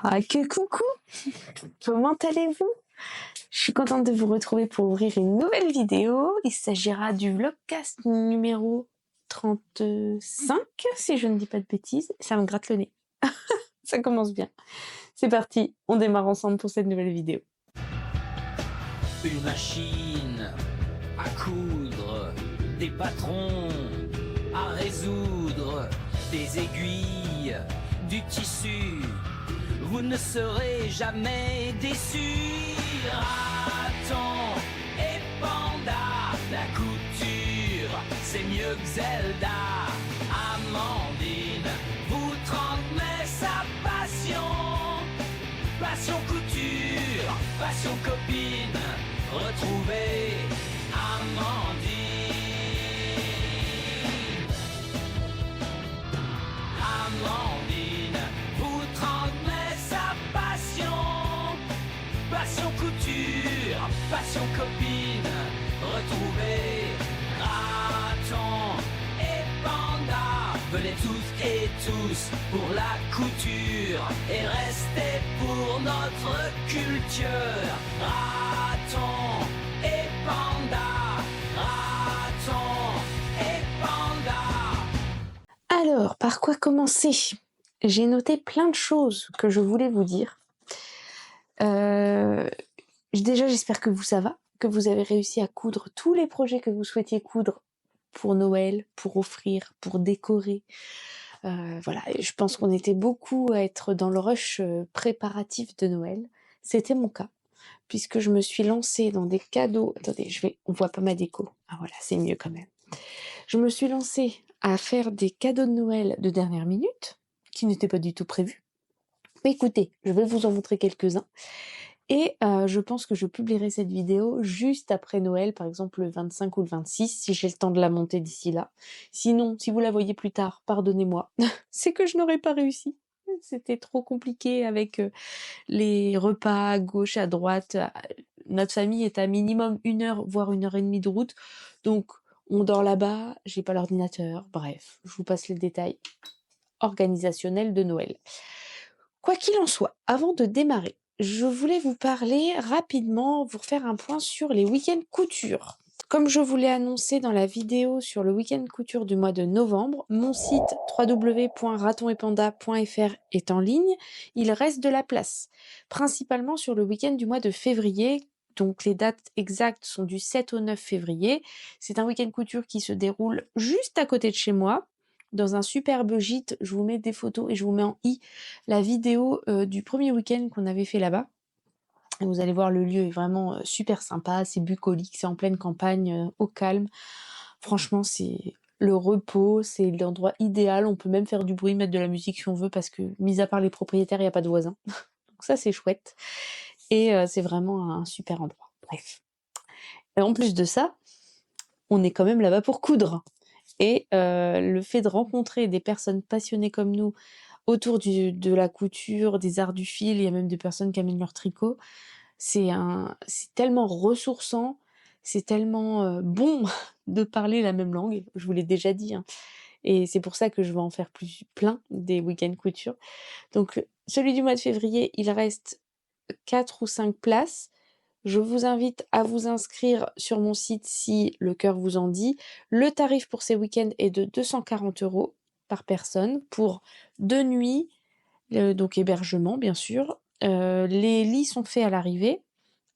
Ah, que coucou! Comment allez-vous? Je suis contente de vous retrouver pour ouvrir une nouvelle vidéo. Il s'agira du vlogcast numéro 35, si je ne dis pas de bêtises. Ça me gratte le nez. Ça commence bien. C'est parti, on démarre ensemble pour cette nouvelle vidéo. Une machine à coudre, des patrons à résoudre, des aiguilles, du tissu. Vous ne serez jamais déçus. Raton et Panda, la couture, c'est mieux que Zelda. Amandine vous transmet sa passion. Passion couture, passion copine, retrouvez Amandine. Amandine vous transmet sa passion. Passion couture, passion copine, retrouvez Raton et Panda. Venez toutes et tous pour la couture et restez pour notre culture. Raton et Panda, Raton et Panda. Alors, par quoi commencer? J'ai noté plein de choses que je voulais vous dire. Déjà, j'espère que ça va, que vous avez réussi à coudre tous les projets que vous souhaitiez coudre pour Noël, pour offrir, pour décorer. Voilà, je pense qu'on était beaucoup à être dans le rush préparatif de Noël. C'était mon cas, puisque je me suis lancée dans des cadeaux. Attendez, on voit pas ma déco. Ah voilà, c'est mieux quand même. Je me suis lancée à faire des cadeaux de Noël de dernière minute, qui n'étaient pas du tout prévus. Mais écoutez, je vais vous en montrer quelques-uns. Et je pense que je publierai cette vidéo juste après Noël, par exemple le 25 ou le 26, si j'ai le temps de la monter d'ici là. Sinon, si vous la voyez plus tard, pardonnez-moi. C'est que je n'aurais pas réussi. C'était trop compliqué avec les repas à gauche, à droite. Notre famille est à minimum 1 heure, voire 1 heure et demie de route. Donc, on dort là-bas, j'ai pas l'ordinateur. Bref, je vous passe les détails organisationnels de Noël. Quoi qu'il en soit, avant de démarrer, je voulais vous parler rapidement, vous refaire un point sur les week-ends couture. Comme je vous l'ai annoncé dans la vidéo sur le week-end couture du mois de novembre, mon site www.ratonetpanda.fr est en ligne. Il reste de la place, principalement sur le week-end du mois de février. Donc les dates exactes sont du 7 au 9 février. C'est un week-end couture qui se déroule juste à côté de chez moi, dans un superbe gîte. Je vous mets des photos et je vous mets en la vidéo du premier week-end qu'on avait fait là-bas. Et vous allez voir, le lieu est vraiment super sympa, c'est bucolique, c'est en pleine campagne, au calme. Franchement, c'est le repos, c'est l'endroit idéal. On peut même faire du bruit, mettre de la musique si on veut, parce que, mis à part les propriétaires, il n'y a pas de voisins. Donc ça, c'est chouette. Et c'est vraiment un super endroit. Bref. Et en plus de ça, on est quand même là-bas pour coudre. Et le fait de rencontrer des personnes passionnées comme nous autour de la couture, des arts du fil, il y a même des personnes qui amènent leur tricot. C'est tellement ressourçant, c'est tellement bon de parler la même langue, je vous l'ai déjà dit, hein. Et c'est pour ça que je vais en faire plein des week-ends couture. Donc celui du mois de février, il reste 4 ou 5 places. Je vous invite à vous inscrire sur mon site si le cœur vous en dit. Le tarif pour ces week-ends est de 240 € par personne pour 2 nuits, donc hébergement bien sûr. Les lits sont faits à l'arrivée.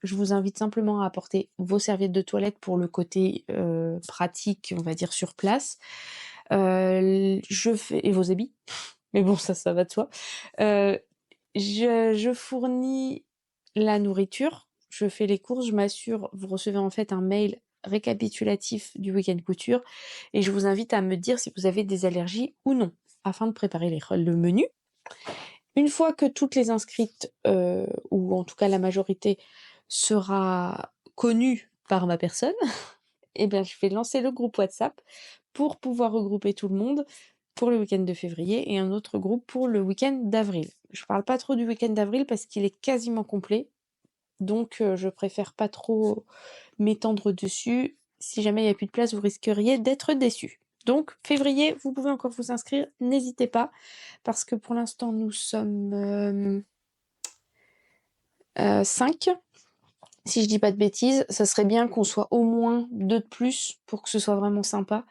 Je vous invite simplement à apporter vos serviettes de toilette pour le côté pratique, on va dire sur place. Et vos habits. Mais bon, ça va de soi. Je fournis la nourriture, je fais les courses, je m'assure, vous recevez en fait un mail récapitulatif du week-end couture et je vous invite à me dire si vous avez des allergies ou non, afin de préparer le menu. Une fois que toutes les inscrites, ou en tout cas la majorité, sera connue par ma personne, eh bien je vais lancer le groupe WhatsApp pour pouvoir regrouper tout le monde pour le week-end de février et un autre groupe pour le week-end d'avril. Je parle pas trop du week-end d'avril parce qu'il est quasiment complet, donc je préfère pas trop m'étendre dessus. Si jamais il n'y a plus de place, vous risqueriez d'être déçus. Donc février, vous pouvez encore vous inscrire, n'hésitez pas, parce que pour l'instant nous sommes 5. Si je dis pas de bêtises, ça serait bien qu'on soit au moins 2 de plus pour que ce soit vraiment sympa.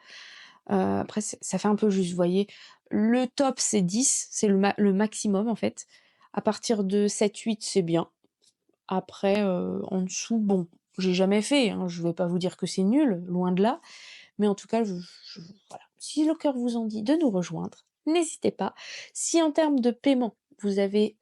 Après ça fait un peu juste, vous voyez? Le top, c'est 10, c'est le maximum, en fait. À partir de 7-8, c'est bien. Après, en dessous, bon, j'ai jamais fait, hein, je vais pas vous dire que c'est nul, loin de là. Mais en tout cas, voilà. Si le cœur vous en dit de nous rejoindre, n'hésitez pas. Si en termes de paiement, vous avez,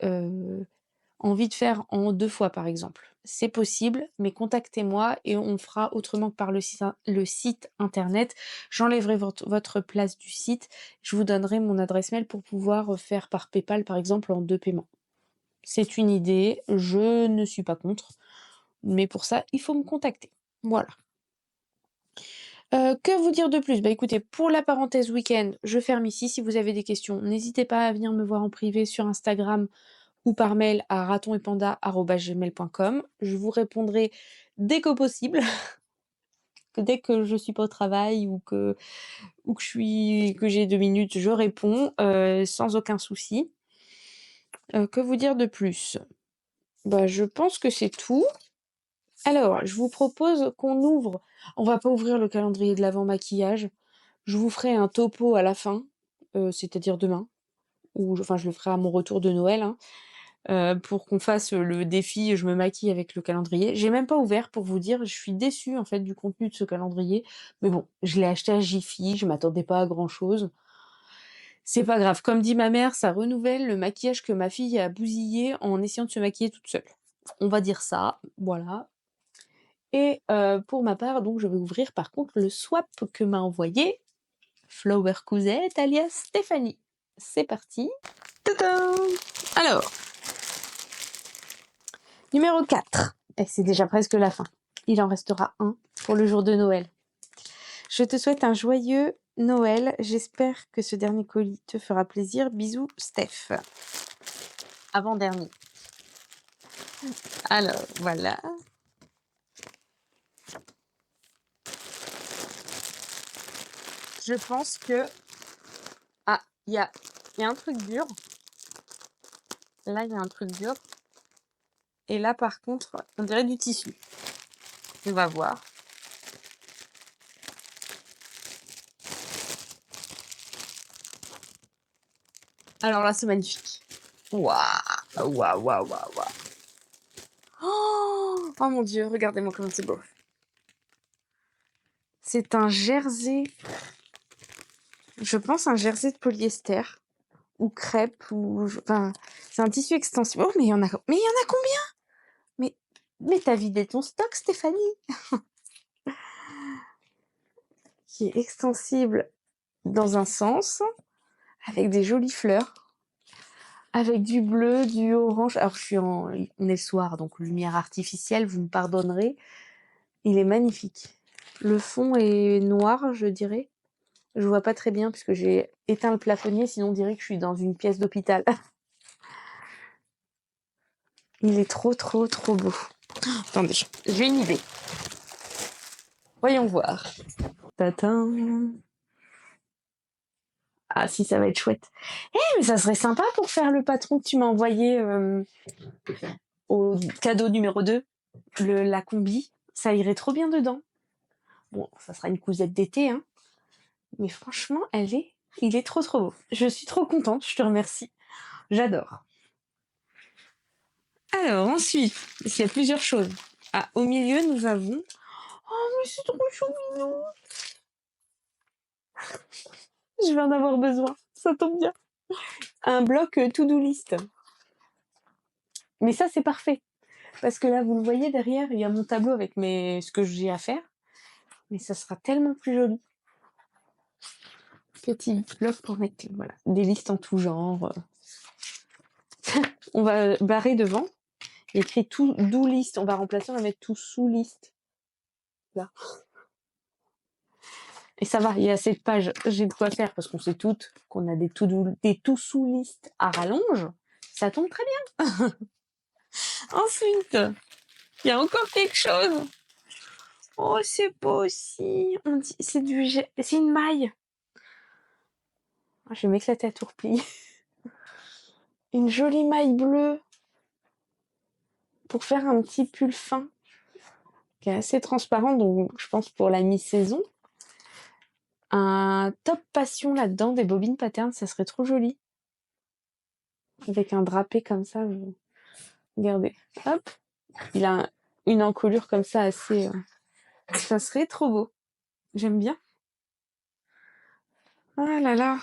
envie de faire en 2 fois, par exemple, c'est possible, mais contactez-moi et on fera autrement que par le site internet. J'enlèverai votre place du site, je vous donnerai mon adresse mail pour pouvoir, faire par PayPal, par exemple, en 2 paiements. C'est une idée, je ne suis pas contre, mais pour ça, il faut me contacter. Voilà. Que vous dire de plus? Bah, écoutez, pour la parenthèse week-end, je ferme ici. Si vous avez des questions, n'hésitez pas à venir me voir en privé sur Instagram ou par mail à ratonetpanda@gmail.com. Je vous répondrai dès que possible, dès que je suis pas au travail ou que j'ai 2 minutes, je réponds, sans aucun souci. Que vous dire de plus? Bah, je pense que c'est tout. Alors, je vous propose qu'on on va pas ouvrir le calendrier de l'avant maquillage. Je vous ferai un topo à la fin, c'est-à-dire demain, ou enfin je le ferai à mon retour de Noël, hein, pour qu'on fasse le défi je me maquille avec le calendrier. J'ai même pas ouvert pour vous dire, je suis déçue en fait du contenu de ce calendrier, mais bon, je l'ai acheté à Jiffy, je m'attendais pas à grand-chose. C'est pas grave, comme dit ma mère, ça renouvelle le maquillage que ma fille a bousillé en essayant de se maquiller toute seule. On va dire ça, voilà. Et pour ma part, donc je vais ouvrir par contre le swap que m'a envoyé Flower Cousette alias Stéphanie. C'est parti. Tadam! Alors, numéro 4. Et c'est déjà presque la fin. Il en restera un pour le jour de Noël. Je te souhaite un joyeux Noël. J'espère que ce dernier colis te fera plaisir. Bisous, Steph. Avant-dernier. Alors, voilà. Je pense que... Ah, il y a un truc dur. Là, il y a un truc dur. Et là, par contre, on dirait du tissu. On va voir. Alors là, c'est magnifique. Waouh, waouh, waouh, waouh, waouh. Oh mon Dieu, regardez-moi comment c'est beau. C'est un jersey, je pense un jersey de polyester ou crêpe ou enfin, c'est un tissu extensible. Oh mais il y en a combien? Mais t'as vidé ton stock, Stéphanie? Qui est extensible dans un sens avec des jolies fleurs. Avec du bleu, du orange. Alors on est le soir, donc lumière artificielle, vous me pardonnerez. Il est magnifique. Le fond est noir, je dirais. Je vois pas très bien puisque j'ai éteint le plafonnier, sinon on dirait que je suis dans une pièce d'hôpital. Il est trop, trop, trop beau. Attendez, j'ai une idée. Voyons voir. Tatin. Ah si, ça va être chouette. Mais ça serait sympa pour faire le patron que tu m'as envoyé au cadeau numéro 2. La combi. Ça irait trop bien dedans. Bon, ça sera une cousette d'été, hein. Mais franchement, il est trop, trop beau. Je suis trop contente, je te remercie. J'adore. Alors ensuite, il y a plusieurs choses. Ah, au milieu, nous avons... Oh, mais c'est trop chou mignon. Je vais en avoir besoin. Ça tombe bien. Un bloc to-do list. Mais ça, c'est parfait. Parce que là, vous le voyez derrière, il y a mon tableau avec ce que j'ai à faire. Mais ça sera tellement plus joli. Petit bloc pour mettre voilà, des listes en tout genre. On va barrer devant. Il y a écrit tout do list. On va remplacer, on va mettre tout sous liste. Là. Et ça va, il y a cette page, j'ai de quoi faire parce qu'on sait toutes qu'on a des tout sous listes à rallonge. Ça tombe très bien. Ensuite, il y a encore quelque chose. Oh, c'est beau aussi. On dit, c'est une maille. Je vais m'éclater à tout replier. Une jolie maille bleue. pour faire un petit pull fin qui est assez transparent, donc je pense pour la mi-saison. Un top passion là-dedans, des bobines patterns, ça serait trop joli. Avec un drapé comme ça, regardez, hop, il a une encolure comme ça assez... ça serait trop beau. J'aime bien. Ah là là.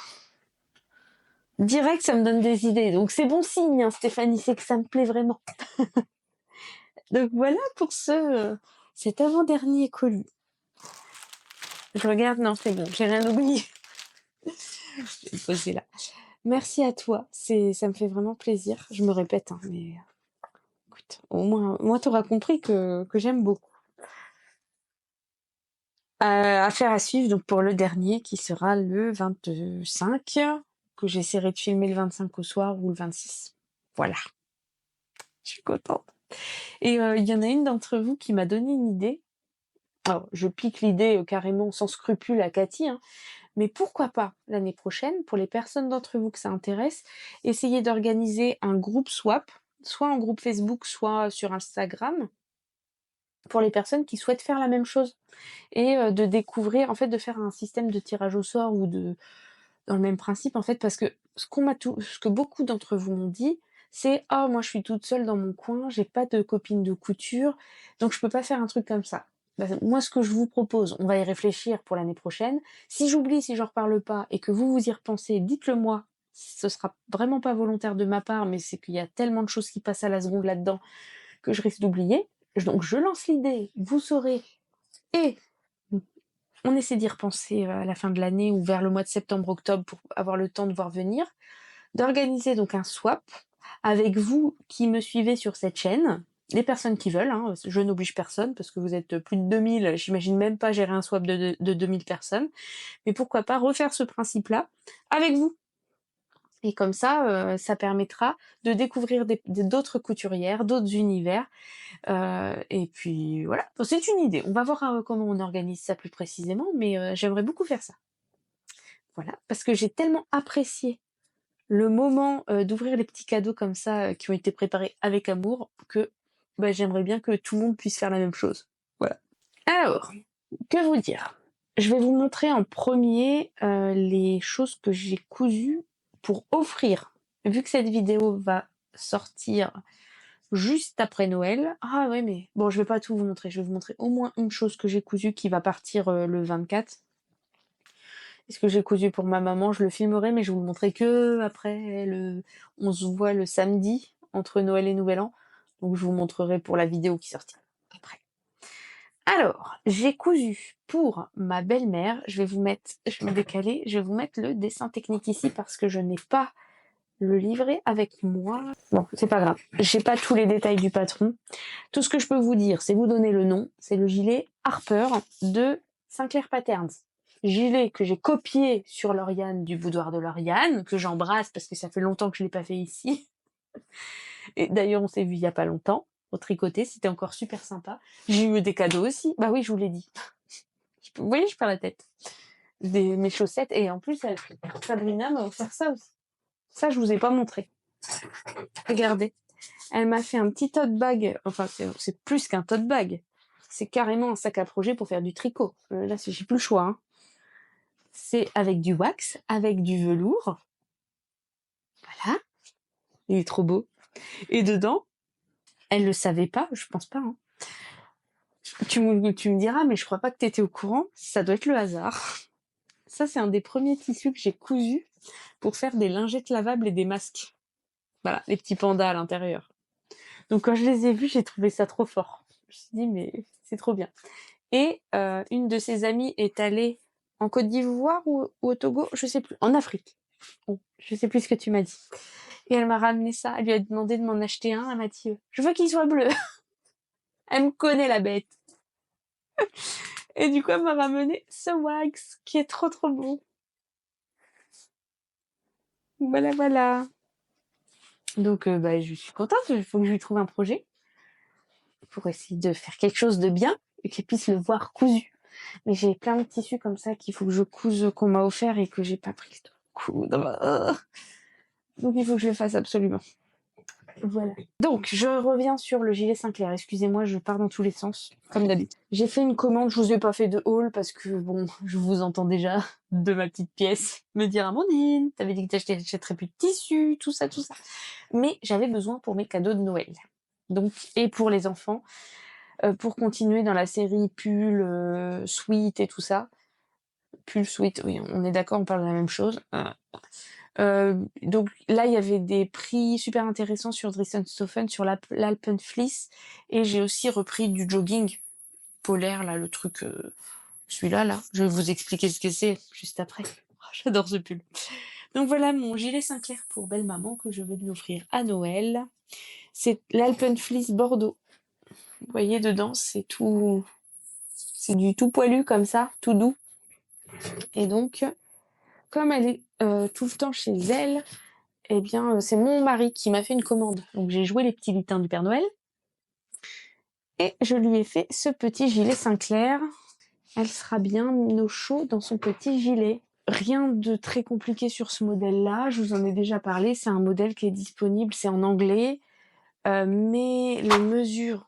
Direct, ça me donne des idées. Donc c'est bon signe, hein, Stéphanie, c'est que ça me plaît vraiment. Donc voilà pour cet avant-dernier colis. Je regarde, non, c'est bon, j'ai rien oublié. Je vais le poser là. Merci à toi, ça me fait vraiment plaisir. Je me répète, hein, mais écoute, au moins t'auras compris que j'aime beaucoup. Affaire à suivre donc pour le dernier qui sera le 25, que j'essaierai de filmer le 25 au soir ou le 26. Voilà. Je suis contente. Et il y en a une d'entre vous qui m'a donné une idée. Alors, je pique l'idée carrément sans scrupule à Cathy, hein, mais pourquoi pas l'année prochaine, pour les personnes d'entre vous que ça intéresse, essayer d'organiser un groupe swap, soit en groupe Facebook, soit sur Instagram, pour les personnes qui souhaitent faire la même chose. Et de découvrir, en fait, de faire un système de tirage au sort ou dans le même principe, en fait, parce que ce que beaucoup d'entre vous m'ont dit, c'est « Oh, moi, je suis toute seule dans mon coin, j'ai pas de copine de couture, donc je peux pas faire un truc comme ça. » Moi, ce que je vous propose, on va y réfléchir pour l'année prochaine. Si j'oublie, si j'en reparle pas, et que vous y repensez, dites-le moi. Ce sera vraiment pas volontaire de ma part, mais c'est qu'il y a tellement de choses qui passent à la seconde là-dedans que je risque d'oublier. Donc, je lance l'idée, vous saurez, et on essaie d'y repenser à la fin de l'année ou vers le mois de septembre-octobre pour avoir le temps de voir venir, d'organiser donc un swap avec vous qui me suivez sur cette chaîne, les personnes qui veulent, hein, je n'oblige personne parce que vous êtes plus de 2000, j'imagine même pas gérer un swap de 2000 personnes, mais pourquoi pas refaire ce principe-là avec vous. Et comme ça, ça permettra de découvrir d'autres couturières, d'autres univers, et puis voilà, c'est une idée. On va voir comment on organise ça plus précisément, mais j'aimerais beaucoup faire ça. Voilà, parce que j'ai tellement apprécié le moment d'ouvrir les petits cadeaux comme ça qui ont été préparés avec amour que j'aimerais bien que tout le monde puisse faire la même chose. Voilà. Alors, que vous dire? Je vais vous montrer en premier les choses que j'ai cousues pour offrir. Vu que cette vidéo va sortir juste après Noël. Ah ouais, mais bon, je vais pas tout vous montrer. Je vais vous montrer au moins une chose que j'ai cousue qui va partir le 24. Et ce que j'ai cousu pour ma maman, je le filmerai, mais je vous le montrerai que après. On se voit le samedi entre Noël et Nouvel An. Donc je vous montrerai pour la vidéo qui sortira après. Alors, j'ai cousu pour ma belle-mère. Je vais me décaler, je vais vous mettre le dessin technique ici parce que je n'ai pas le livret avec moi. Bon, c'est pas grave. J'ai pas tous les détails du patron. Tout ce que je peux vous dire, c'est vous donner le nom. C'est le gilet Harper de Sinclair Patterns. Gilet que j'ai copié sur Lauriane du boudoir de Lauriane, que j'embrasse parce que ça fait longtemps que je l'ai pas fait ici. Et d'ailleurs, on s'est vu il y a pas longtemps au tricoter, c'était encore super sympa. J'ai eu des cadeaux aussi. Bah oui, je vous l'ai dit. Vous voyez, je perds la tête. Mes chaussettes. Et en plus, Sabrina m'a offert ça aussi. Ça, je vous ai pas montré. Regardez. Elle m'a fait un petit tote bag. Enfin, c'est plus qu'un tote bag. C'est carrément un sac à projet pour faire du tricot. Là, j'ai plus le choix. Hein. C'est avec du wax, avec du velours. Voilà. Il est trop beau. Et dedans, elle le savait pas, je pense pas. Hein. Tu me diras, mais je crois pas que t'étais au courant. Ça doit être le hasard. Ça, c'est un des premiers tissus que j'ai cousu pour faire des lingettes lavables et des masques. Voilà, les petits pandas à l'intérieur. Donc quand je les ai vus, j'ai trouvé ça trop fort. Je me suis dit, mais c'est trop bien. Et une de ses amies est allée en Côte d'Ivoire ou au Togo, je sais plus, en Afrique. Bon, je sais plus ce que tu m'as dit. Et elle m'a ramené ça. Elle lui a demandé de m'en acheter un. Elle m'a dit, je veux qu'il soit bleu. Elle me connaît la bête. Et du coup, elle m'a ramené ce wax qui est trop trop beau. Voilà, voilà. Donc, je suis contente. Il faut que je lui trouve un projet pour essayer de faire quelque chose de bien et qu'elle puisse le voir cousu. Mais j'ai plein de tissus comme ça qu'il faut que je couse, qu'on m'a offert et que j'ai pas pris le temps de coudre. Donc, il faut que je le fasse absolument. Voilà. Donc, je reviens sur le gilet Sinclair. Excusez-moi, je pars dans tous les sens, comme d'habitude. J'ai fait une commande, je vous ai pas fait de haul parce que, bon, je vous entends déjà de ma petite pièce me dire Amandine, t'avais dit que t'achèterais plus de tissu, tout ça, tout ça. Mais j'avais besoin pour mes cadeaux de Noël. Donc, et pour les enfants, pour continuer dans la série pull, sweat et tout ça. Pull, sweat, oui, on est d'accord, on parle de la même chose. Donc là, il y avait des prix super intéressants sur Dressenstoffen, sur l'Alpenfleece, et j'ai aussi repris du jogging polaire, là, le truc, celui-là, là. Je vais vous expliquer ce que c'est juste après. Oh, j'adore ce pull. Donc voilà mon gilet Sinclair pour belle maman que je vais lui offrir à Noël. C'est l'Alpenfleece Bordeaux. Vous voyez dedans, c'est du tout poilu comme ça, tout doux. Et donc, comme elle est tout le temps chez elle, eh bien, c'est mon mari qui m'a fait une commande. Donc j'ai joué les petits lutins du Père Noël et je lui ai fait ce petit gilet Sinclair. Elle sera bien au chaud dans son petit gilet. Rien de très compliqué sur ce modèle-là, je vous en ai déjà parlé, c'est un modèle qui est disponible, c'est en anglais, mais les mesures,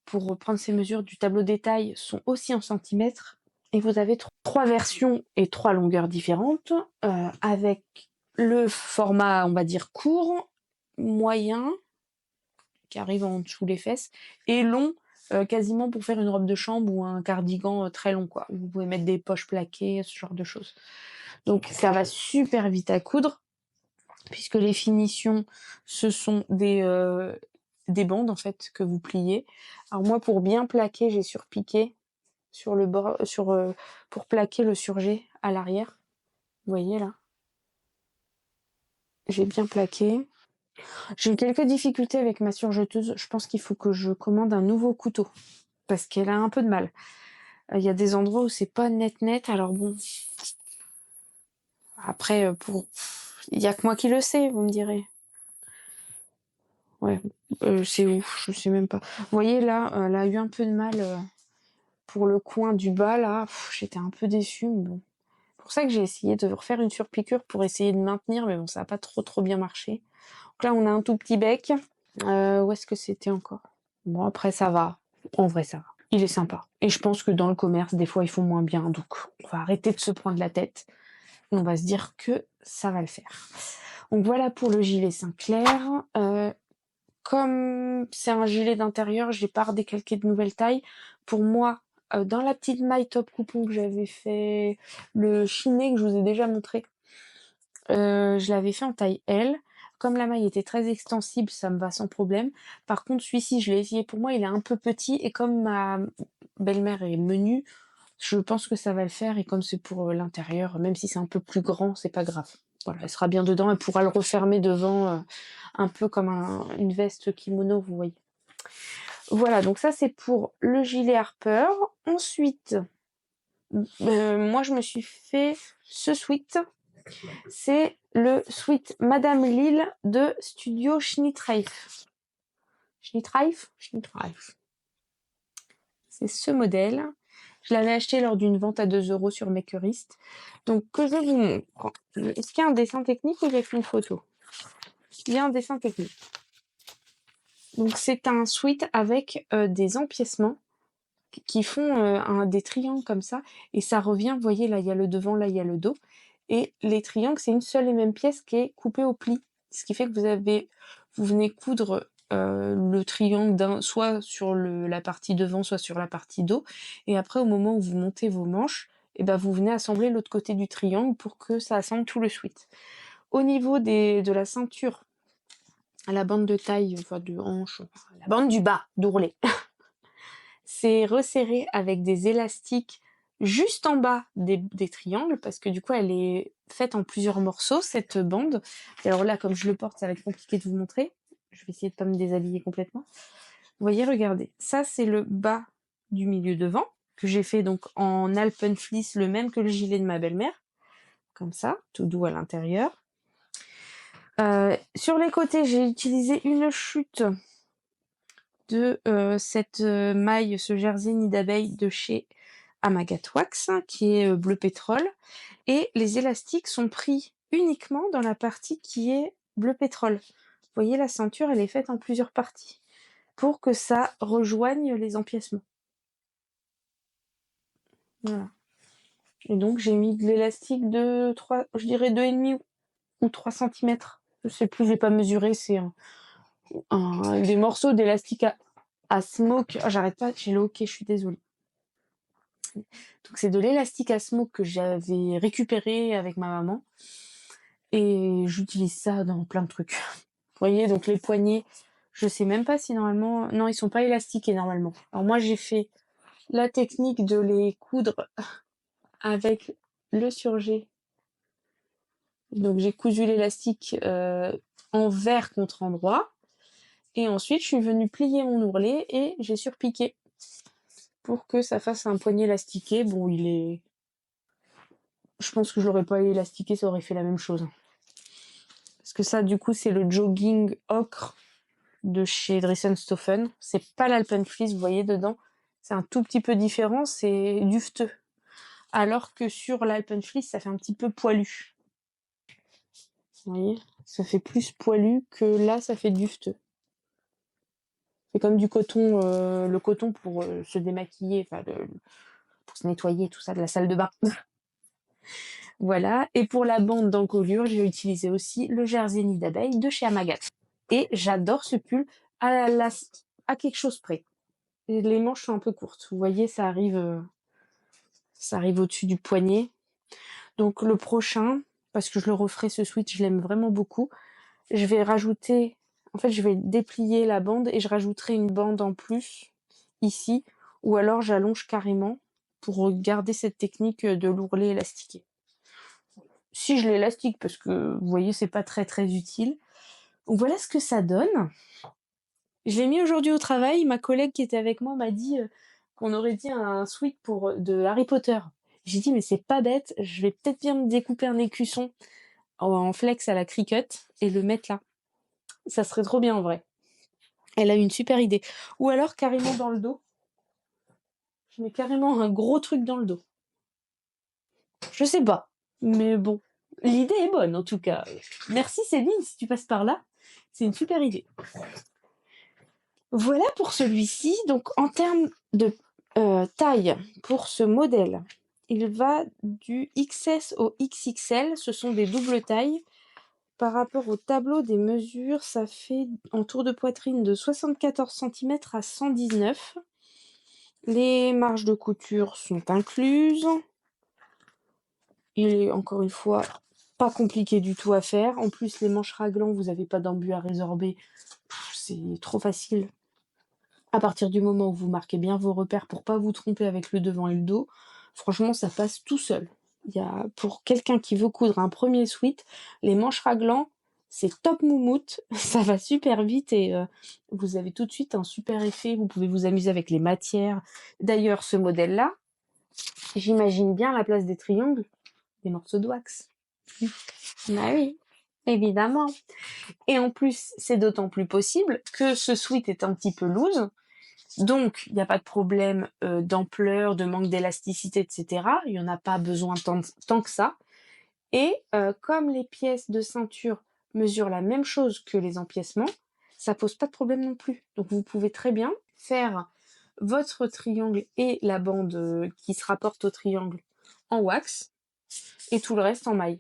pour reprendre ces mesures du tableau détail, sont aussi en centimètres. Et vous avez 3 versions et 3 longueurs différentes, avec le format, on va dire, court, moyen, qui arrive en dessous les fesses, et long, quasiment pour faire une robe de chambre ou un cardigan très long, quoi. Vous pouvez mettre des poches plaquées, ce genre de choses. Donc ça va super vite à coudre, puisque les finitions, ce sont des bandes, en fait, que vous pliez. Alors moi, pour bien plaquer, j'ai surpiqué sur le bord, pour plaquer le surjet à l'arrière. Vous voyez là, j'ai bien plaqué. J'ai eu quelques difficultés avec ma surjeteuse. Je pense qu'il faut que je commande un nouveau couteau parce qu'elle a un peu de mal. Il y a des endroits où c'est pas net. Alors bon, après il y a que moi qui le sais, vous me direz. Ouais, c'est où? Je sais même pas. Vous voyez là, elle a eu un peu de mal pour le coin du bas là. J'étais un peu déçue, mais bon. C'est pour ça que j'ai essayé de refaire une surpiqûre pour essayer de maintenir, mais bon, ça a pas trop bien marché. Donc là, on a un tout petit bec. Où est-ce que c'était encore? Bon, après, ça va. En vrai, ça va. Il est sympa. Et je pense que dans le commerce, des fois, ils font moins bien. Donc, on va arrêter de se prendre la tête. On va se dire que ça va le faire. Donc, voilà pour le gilet Sinclair. Comme c'est un gilet d'intérieur, j'ai pas redécalqué de nouvelles tailles. Pour moi, dans la petite maille top coupon que j'avais fait, le chiné que je vous ai déjà montré, je l'avais fait en taille L. Comme la maille était très extensible, ça me va sans problème. Par contre, celui-ci, je l'ai essayé pour moi, il est un peu petit. Et comme ma belle-mère est menue, je pense que ça va le faire. Et comme c'est pour l'intérieur, même si c'est un peu plus grand, c'est pas grave. Voilà, elle sera bien dedans. Elle pourra le refermer devant, un peu comme une veste kimono, vous voyez. Voilà, donc ça c'est pour le gilet Harper. Ensuite, moi je me suis fait ce sweat. C'est le sweat Madame Lille de Studio Schnittreif. Schnittreif. C'est ce modèle. Je l'avais acheté lors d'une vente à 2 € sur Makerist. Donc, que je vous montre. Est-ce qu'il y a un dessin technique ou j'ai fait une photo? Il y a un dessin technique. Donc, c'est un sweat avec des empiècements qui font des triangles comme ça. Et ça revient, vous voyez, là, il y a le devant, là, il y a le dos. Et les triangles, c'est une seule et même pièce qui est coupée au pli. Ce qui fait que vous venez coudre le triangle soit sur la partie devant, soit sur la partie dos. Et après, au moment où vous montez vos manches, et ben, vous venez assembler l'autre côté du triangle pour que ça assemble tout le sweat. Au niveau de la ceinture, à la bande de taille, enfin de hanche, la bande du bas, d'ourlet, c'est resserré avec des élastiques juste en bas des triangles, parce que du coup, elle est faite en plusieurs morceaux, cette bande. Et alors là, comme je le porte, ça va être compliqué de vous montrer. Je vais essayer de pas me déshabiller complètement. Vous voyez, regardez. Ça, c'est le bas du milieu devant, que j'ai fait donc en Alpenfleece, le même que le gilet de ma belle-mère. Comme ça, tout doux à l'intérieur. Sur les côtés, j'ai utilisé une chute de cette maille, ce jersey nid d'abeille de chez Amagat Wax, qui est bleu pétrole. Et les élastiques sont pris uniquement dans la partie qui est bleu pétrole. voyez, la ceinture, elle est faite en plusieurs parties pour que ça rejoigne les empiècements. Voilà. Et donc, j'ai mis de l'élastique de 3, je dirais 2,5 ou 3 centimètres. Je sais plus, j'ai pas mesuré, c'est des morceaux d'élastique à smoke. Oh, j'arrête pas, j'ai le hoquet, je suis désolée. Donc, c'est de l'élastique à smoke que j'avais récupéré avec ma maman. Et j'utilise ça dans plein de trucs. Vous voyez, donc les poignets, je sais même pas si normalement... Non, ils sont pas élastiqués normalement. Alors moi, j'ai fait la technique de les coudre avec le surjet. Donc j'ai cousu l'élastique envers contre endroit. Et ensuite, je suis venue plier mon ourlet et j'ai surpiqué pour que ça fasse un poignet élastiqué. Bon, il est... Je pense que je l'aurais pas élastiqué, ça aurait fait la même chose. Parce que ça, du coup, c'est le jogging ocre de chez Dressenstoffen. C'est pas l'Alpenfleece, vous voyez dedans. C'est un tout petit peu différent, c'est dufteux. Alors que sur l'Alpenfleece, ça fait un petit peu poilu. Vous voyez, ça fait plus poilu que là, ça fait dufteux. C'est comme du coton, le coton pour se démaquiller, enfin, pour se nettoyer, tout ça, de la salle de bain. Voilà. Et pour la bande d'encolure, j'ai utilisé aussi le jersey nid d'abeille de chez Amagat. Et j'adore ce pull à quelque chose près. Et les manches sont un peu courtes. Vous voyez, ça arrive au-dessus du poignet. Donc le prochain, parce que je le referai ce sweat, je l'aime vraiment beaucoup. Je vais rajouter, en fait, je vais déplier la bande et je rajouterai une bande en plus ici, ou alors j'allonge carrément pour garder cette technique de l'ourlet élastiqué. Si je l'élastique, parce que vous voyez, c'est pas très très utile. Donc voilà ce que ça donne. Je l'ai mis aujourd'hui au travail. Ma collègue qui était avec moi m'a dit qu'on aurait dit un sweat de Harry Potter. J'ai dit, mais c'est pas bête, je vais peut-être bien me découper un écusson en flex à la Cricut et le mettre là. Ça serait trop bien en vrai. Elle a eu une super idée. Ou alors carrément dans le dos. Je mets carrément un gros truc dans le dos. Je sais pas. Mais bon. L'idée est bonne en tout cas. Merci Céline, si tu passes par là. C'est une super idée. Voilà pour celui-ci. Donc en termes de taille pour ce modèle, il va du XS au XXL. Ce sont des doubles tailles. Par rapport au tableau des mesures, ça fait en tour de poitrine de 74 cm à 119. Les marges de couture sont incluses. Il est encore une fois pas compliqué du tout à faire. En plus, les manches raglan, vous n'avez pas d'embu à résorber. C'est trop facile. À partir du moment où vous marquez bien vos repères pour pas vous tromper avec le devant et le dos, franchement, ça passe tout seul. Pour quelqu'un qui veut coudre un premier sweat, les manches raglan, c'est top moumoute, ça va super vite et vous avez tout de suite un super effet. Vous pouvez vous amuser avec les matières. D'ailleurs, ce modèle-là, j'imagine bien à la place des triangles, des morceaux de wax. Bah oui, évidemment. Et en plus, c'est d'autant plus possible que ce sweat est un petit peu loose. Donc, il n'y a pas de problème d'ampleur, de manque d'élasticité, etc. Il n'y en a pas besoin tant que ça. Et comme les pièces de ceinture mesurent la même chose que les empiècements, ça pose pas de problème non plus. Donc, vous pouvez très bien faire votre triangle et la bande qui se rapporte au triangle en wax et tout le reste en maille.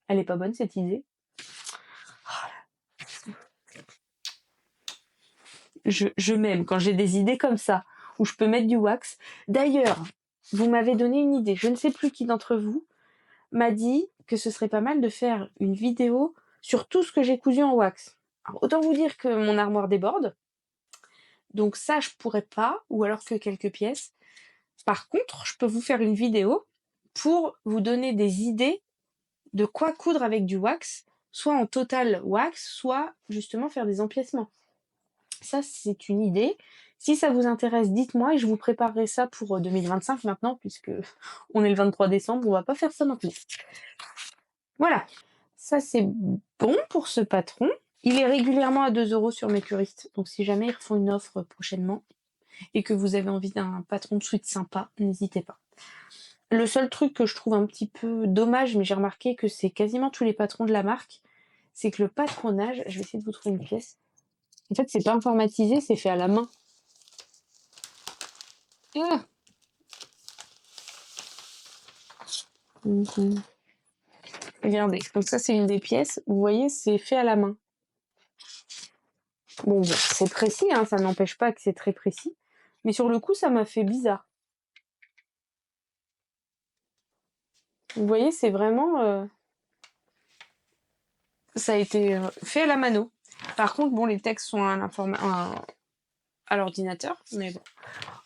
Elle est pas bonne cette idée? Je m'aime quand j'ai des idées comme ça, où je peux mettre du wax. D'ailleurs, vous m'avez donné une idée. Je ne sais plus qui d'entre vous m'a dit que ce serait pas mal de faire une vidéo sur tout ce que j'ai cousu en wax. Alors, autant vous dire que mon armoire déborde. Donc ça, je pourrais pas, ou alors que quelques pièces. Par contre, je peux vous faire une vidéo pour vous donner des idées de quoi coudre avec du wax, soit en total wax, soit justement faire des empiècements. Ça, c'est une idée. Si ça vous intéresse, dites-moi et je vous préparerai ça pour 2025 maintenant, puisque on est le 23 décembre, on va pas faire ça maintenant. Voilà, ça c'est bon pour ce patron. Il est régulièrement à 2 € sur Mercuriste, donc si jamais ils refont une offre prochainement et que vous avez envie d'un patron de sweat sympa, n'hésitez pas. Le seul truc que je trouve un petit peu dommage, mais j'ai remarqué que c'est quasiment tous les patrons de la marque, c'est que le patronage, je vais essayer de vous trouver une pièce. En fait, c'est pas informatisé, c'est fait à la main. Ah. Regardez, donc ça c'est une des pièces. Vous voyez, c'est fait à la main. Bon, c'est précis, hein, ça n'empêche pas que c'est très précis. Mais sur le coup, ça m'a fait bizarre. Vous voyez, c'est vraiment... ça a été fait à la mano. Par contre, bon, les textes sont à l'ordinateur, mais bon.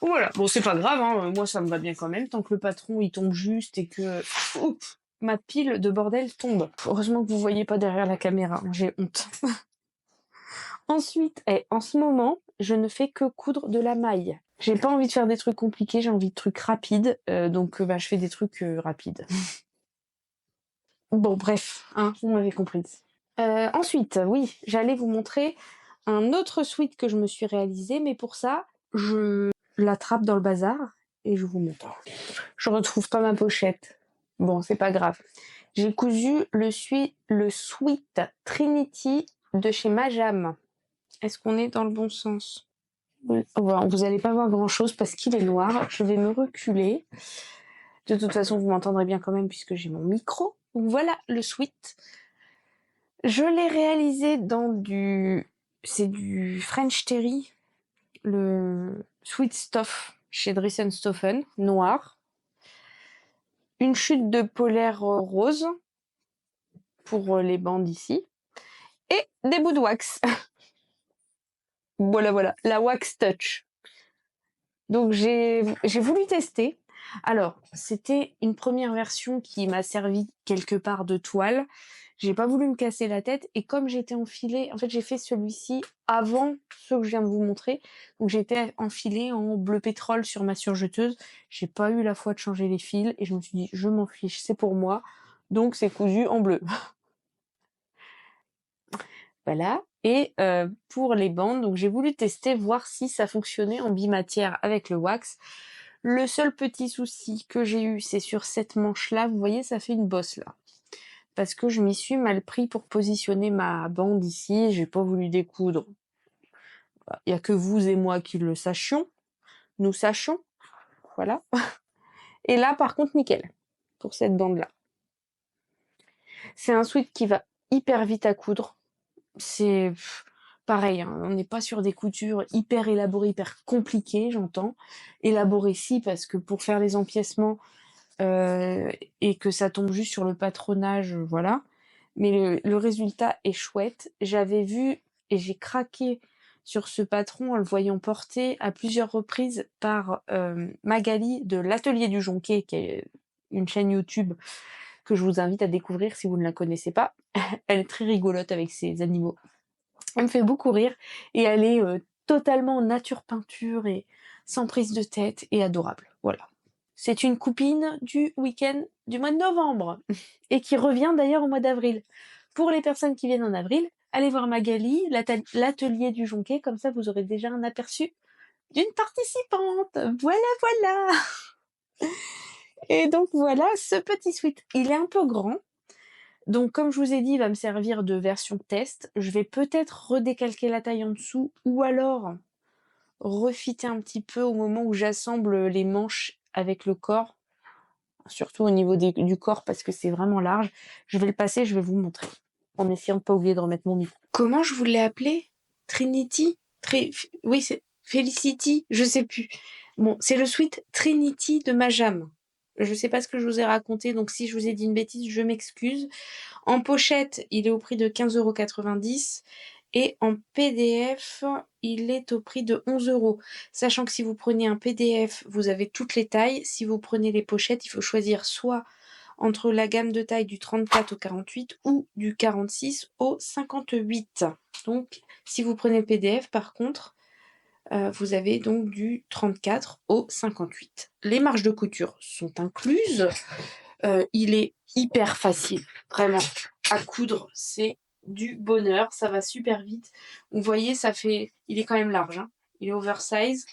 Voilà, bon, c'est pas grave, hein, moi ça me va bien quand même, tant que le patron il tombe juste et que... Oups, ma pile de bordel tombe. Heureusement que vous voyez pas derrière la caméra, j'ai honte. Ensuite, en ce moment, je ne fais que coudre de la maille. J'ai pas envie de faire des trucs compliqués, j'ai envie de trucs rapides, donc je fais des trucs rapides. Bon, bref, hein, vous m'avez comprise. Ensuite, oui, j'allais vous montrer un autre sweat que je me suis réalisé, mais pour ça, je l'attrape dans le bazar et je vous montre. Je retrouve pas ma pochette. Bon, c'est pas grave. J'ai cousu le sweat Trinity de chez Majam. Est-ce qu'on est dans le bon sens? Oui. Bon, vous allez pas voir grand-chose parce qu'il est noir. Je vais me reculer. De toute façon, vous m'entendrez bien quand même puisque j'ai mon micro. Donc voilà le sweat. Je l'ai réalisé c'est du French Terry, le Sweet Stuff chez Dressenstoffen, noir. Une chute de polaire rose pour les bandes ici. Et des bouts de wax. Voilà, la Wax Touch. Donc j'ai voulu tester. Alors, c'était une première version qui m'a servi quelque part de toile. J'ai pas voulu me casser la tête et comme j'étais enfilée, en fait j'ai fait celui-ci avant ce que je viens de vous montrer. Donc j'étais enfilée en bleu pétrole sur ma surjeteuse. J'ai pas eu la foi de changer les fils et je me suis dit je m'en fiche, c'est pour moi. Donc c'est cousu en bleu. Voilà. Et pour les bandes, donc j'ai voulu tester, voir si ça fonctionnait en bimatière avec le wax. Le seul petit souci que j'ai eu, c'est sur cette manche-là, vous voyez, ça fait une bosse là. Parce que je m'y suis mal pris pour positionner ma bande ici, j'ai pas voulu découdre. Il y a que vous et moi qui le sachions. Nous sachions. Voilà. Et là, par contre, nickel. Pour cette bande-là. C'est un sweat qui va hyper vite à coudre. C'est pareil, hein, on n'est pas sur des coutures hyper élaborées, hyper compliquées, j'entends. Élaborées si, parce que pour faire les empiècements et que ça tombe juste sur le patronage, voilà. Mais le résultat est chouette. J'avais vu et j'ai craqué sur ce patron en le voyant porté à plusieurs reprises par Magali de l'Atelier du Jonquet, qui est une chaîne YouTube que je vous invite à découvrir si vous ne la connaissez pas. Elle est très rigolote avec ses animaux. Elle me fait beaucoup rire et elle est totalement nature peinture et sans prise de tête et adorable. Voilà. C'est une copine du week-end du mois de novembre et qui revient d'ailleurs au mois d'avril. Pour les personnes qui viennent en avril, allez voir Magali, l'atelier du Jonquet, comme ça vous aurez déjà un aperçu d'une participante. Voilà. Et donc voilà ce petit sweat. Il est un peu grand. Donc comme je vous ai dit, il va me servir de version test. Je vais peut-être redécalquer la taille en dessous ou alors refitter un petit peu au moment où j'assemble les manches avec le corps. Surtout au niveau du corps parce que c'est vraiment large. Je vais le passer, je vais vous montrer. En essayant de pas oublier de remettre mon micro. Comment je vous l'ai appelé? Trinity? Oui, c'est Felicity, je sais plus. Bon, c'est le sweat Trinity de Majam. Je sais pas ce que je vous ai raconté, donc si je vous ai dit une bêtise, je m'excuse. En pochette, il est au prix de 15,90 € et en PDF, il est au prix de 11 €. Sachant que si vous prenez un PDF, vous avez toutes les tailles. Si vous prenez les pochettes, il faut choisir soit entre la gamme de taille du 34 au 48 ou du 46 au 58. Donc, si vous prenez le PDF, par contre, vous avez donc du 34 au 58. Les marges de couture sont incluses. Il est hyper facile, vraiment. À coudre, c'est du bonheur, ça va super vite. Vous voyez, il est quand même large, hein. Il est oversize.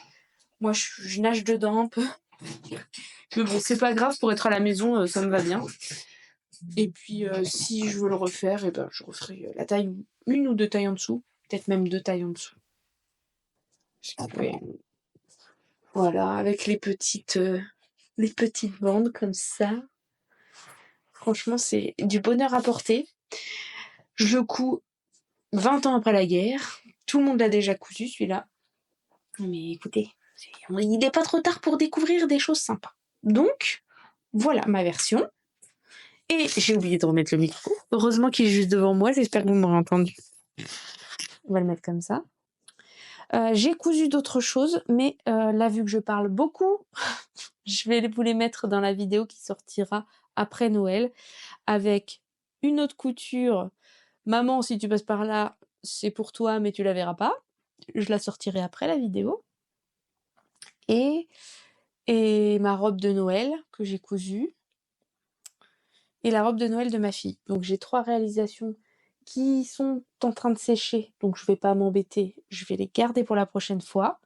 Moi, je nage dedans un peu. Mais bon, c'est pas grave, pour être à la maison, ça me va bien. Et puis, si je veux le refaire, et ben, je referai la taille, 1 ou 2 tailles en dessous, peut-être même 2 tailles en dessous. Ouais. Voilà, avec les petites bandes comme ça. Franchement, c'est du bonheur à porter. Je le couds 20 ans après la guerre. Tout le monde l'a déjà cousu, celui-là. Mais écoutez, il n'est pas trop tard pour découvrir des choses sympas. Donc, voilà ma version. Et j'ai oublié de remettre le micro. Heureusement qu'il est juste devant moi, j'espère que vous m'aurez entendu. On va le mettre comme ça. J'ai cousu d'autres choses, mais là, vu que je parle beaucoup, je vais vous les mettre dans la vidéo qui sortira après Noël, avec une autre couture. Maman, si tu passes par là, c'est pour toi, mais tu la verras pas. Je la sortirai après la vidéo. Et ma robe de Noël que j'ai cousue. Et la robe de Noël de ma fille. Donc j'ai 3 réalisations qui sont en train de sécher, donc je vais pas m'embêter, je vais les garder pour la prochaine fois.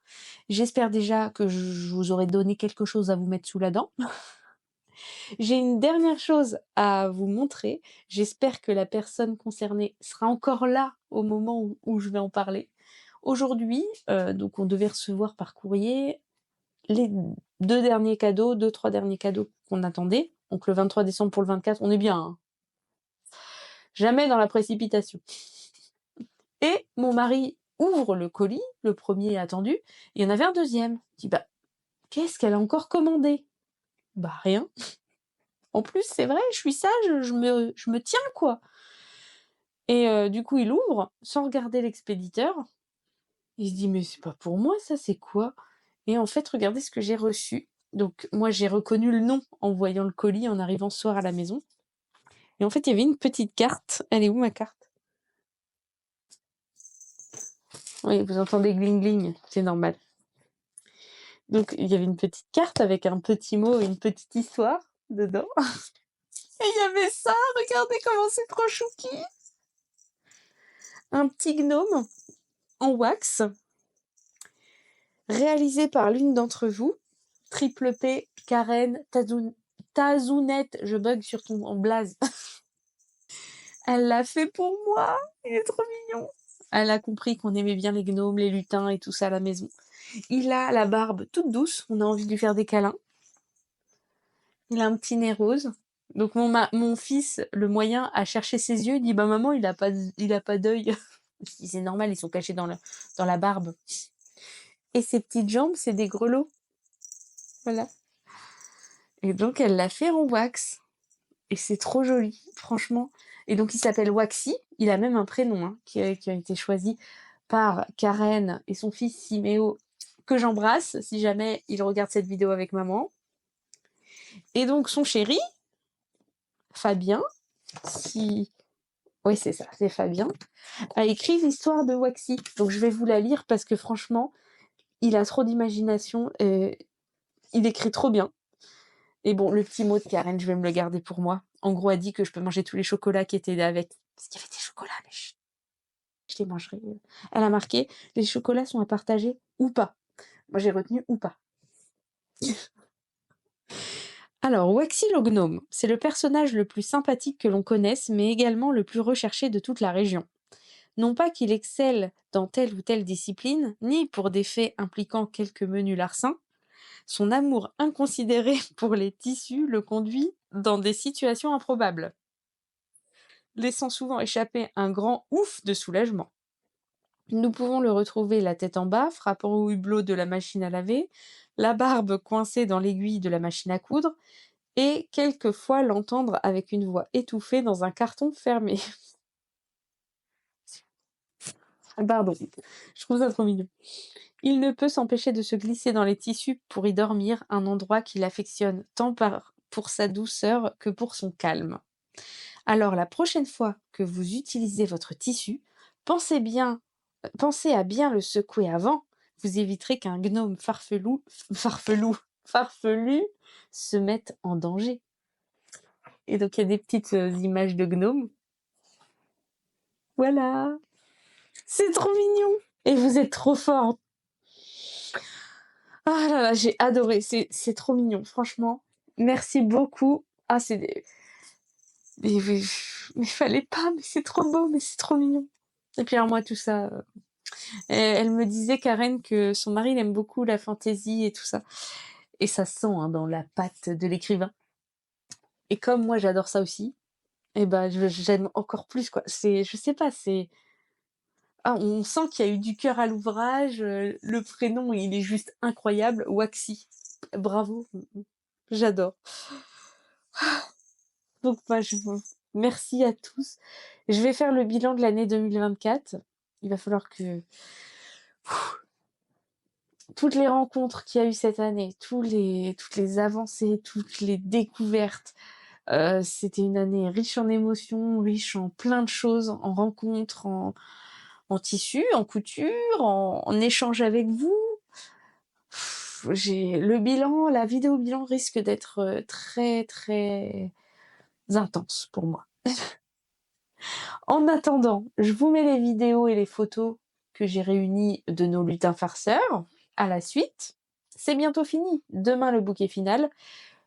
J'espère déjà que je vous aurai donné quelque chose à vous mettre sous la dent. J'ai une dernière chose à vous montrer. J'espère que la personne concernée sera encore là au moment où je vais en parler. Aujourd'hui, donc on devait recevoir par courrier les 2 derniers cadeaux, 2-3 derniers cadeaux qu'on attendait. Donc le 23 décembre pour le 24, on est bien, hein. Jamais dans la précipitation. Et mon mari ouvre le colis, le premier attendu, il y en avait un deuxième. Il dit, bah, qu'est-ce qu'elle a encore commandé? Bah, rien. En plus, c'est vrai, je suis sage, je me tiens, quoi. Et du coup, il ouvre, sans regarder l'expéditeur. Il se dit, mais c'est pas pour moi, ça, c'est quoi? Et en fait, regardez ce que j'ai reçu. Donc, moi, j'ai reconnu le nom en voyant le colis, en arrivant ce soir à la maison. Et en fait, il y avait une petite carte. Elle est où, ma carte? Oui, vous entendez gling gling, c'est normal. Donc, il y avait une petite carte avec un petit mot et une petite histoire dedans. Et il y avait ça, regardez comment c'est trop chouki. Un petit gnome en wax, réalisé par l'une d'entre vous, Triple P, Karen, Tazounette, je bug sur ton blaze. Elle l'a fait pour moi, il est trop mignon. Elle a compris qu'on aimait bien les gnomes, les lutins et tout ça à la maison. Il a la barbe toute douce, on a envie de lui faire des câlins. Il a un petit nez rose. Donc mon fils, le moyen, a cherché ses yeux, il dit bah maman, il a pas d'œil. C'est normal, ils sont cachés dans la barbe. Et ses petites jambes, c'est des grelots. Voilà. Et donc elle l'a fait en wax. Et c'est trop joli, franchement. Et donc il s'appelle Waxy, il a même un prénom, hein, qui a été choisi par Karen et son fils Siméo, que j'embrasse si jamais il regarde cette vidéo avec maman. Et donc son chéri, Fabien, oui c'est ça, c'est Fabien, a écrit l'histoire de Waxy. Donc je vais vous la lire parce que franchement, il a trop d'imagination, il écrit trop bien. Et bon, le petit mot de Karen, je vais me le garder pour moi. En gros, elle dit que je peux manger tous les chocolats qui étaient avec. Parce qu'il y avait des chocolats, mais je les mangerai. Elle a marqué, les chocolats sont à partager ou pas. Moi, j'ai retenu ou pas. Alors, Waxy le gnome, c'est le personnage le plus sympathique que l'on connaisse, mais également le plus recherché de toute la région. Non pas qu'il excelle dans telle ou telle discipline, ni pour des faits impliquant quelques menus larcins, son amour inconsidéré pour les tissus le conduit dans des situations improbables, laissant souvent échapper un grand ouf de soulagement. Nous pouvons le retrouver la tête en bas, frappant au hublot de la machine à laver, la barbe coincée dans l'aiguille de la machine à coudre, et quelquefois l'entendre avec une voix étouffée dans un carton fermé. Pardon, je trouve ça trop mignon. Il ne peut s'empêcher de se glisser dans les tissus pour y dormir, un endroit qu'il affectionne tant pour sa douceur que pour son calme. Alors la prochaine fois que vous utilisez votre tissu, pensez à bien le secouer avant, vous éviterez qu'un gnome farfelu se mette en danger. Et donc il y a des petites images de gnomes. Voilà, c'est trop mignon. Et vous êtes trop forts. Ah là là, j'ai adoré, c'est trop mignon, franchement. Merci beaucoup. Ah, Mais fallait pas, mais c'est trop beau, mais c'est trop mignon. Et puis alors moi tout ça, elle me disait Karen que son mari il aime beaucoup la fantaisie et tout ça et ça se sent, hein, dans la patte de l'écrivain et comme moi j'adore ça aussi et ben j'aime encore plus quoi. C'est je sais pas, c'est on sent qu'il y a eu du cœur à l'ouvrage, le prénom il est juste incroyable, Waxy. Bravo, j'adore. Donc bah, je vous merci à tous. Je vais faire le bilan de l'année 2024. Il va falloir que toutes les rencontres qu'il y a eu cette année, toutes les avancées, toutes les découvertes, c'était une année riche en émotions, riche en plein de choses, en rencontres, en tissus, en couture, en échange avec vous. J'ai le bilan, la vidéo bilan risque d'être, très, très intense pour moi. En attendant, je vous mets les vidéos et les photos que j'ai réunies de nos lutins farceurs. À la suite, c'est bientôt fini. Demain, le bouquet final.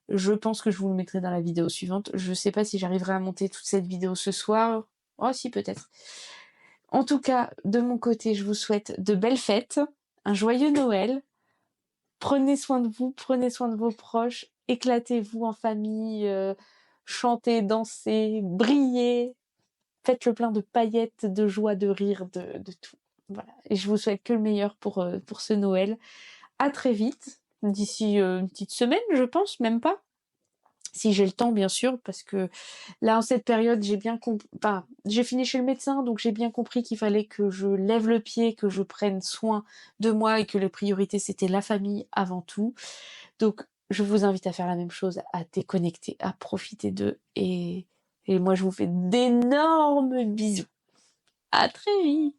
Je pense que je vous le mettrai dans la vidéo suivante. Je sais pas si j'arriverai à monter toute cette vidéo ce soir. Oh si, peut-être. En tout cas, de mon côté, je vous souhaite de belles fêtes, un joyeux Noël. Prenez soin de vous, prenez soin de vos proches, éclatez-vous en famille, chantez, dansez, brillez, faites le plein de paillettes, de joie, de rire, de tout. Voilà. Et je vous souhaite que le meilleur pour ce Noël. À très vite, d'ici une petite semaine, je pense, même pas. Si j'ai le temps, bien sûr, parce que là, en cette période, j'ai fini chez le médecin, donc j'ai bien compris qu'il fallait que je lève le pied, que je prenne soin de moi et que les priorités, c'était la famille avant tout. Donc, je vous invite à faire la même chose, à déconnecter, à profiter d'eux. Et moi, je vous fais d'énormes bisous. À très vite!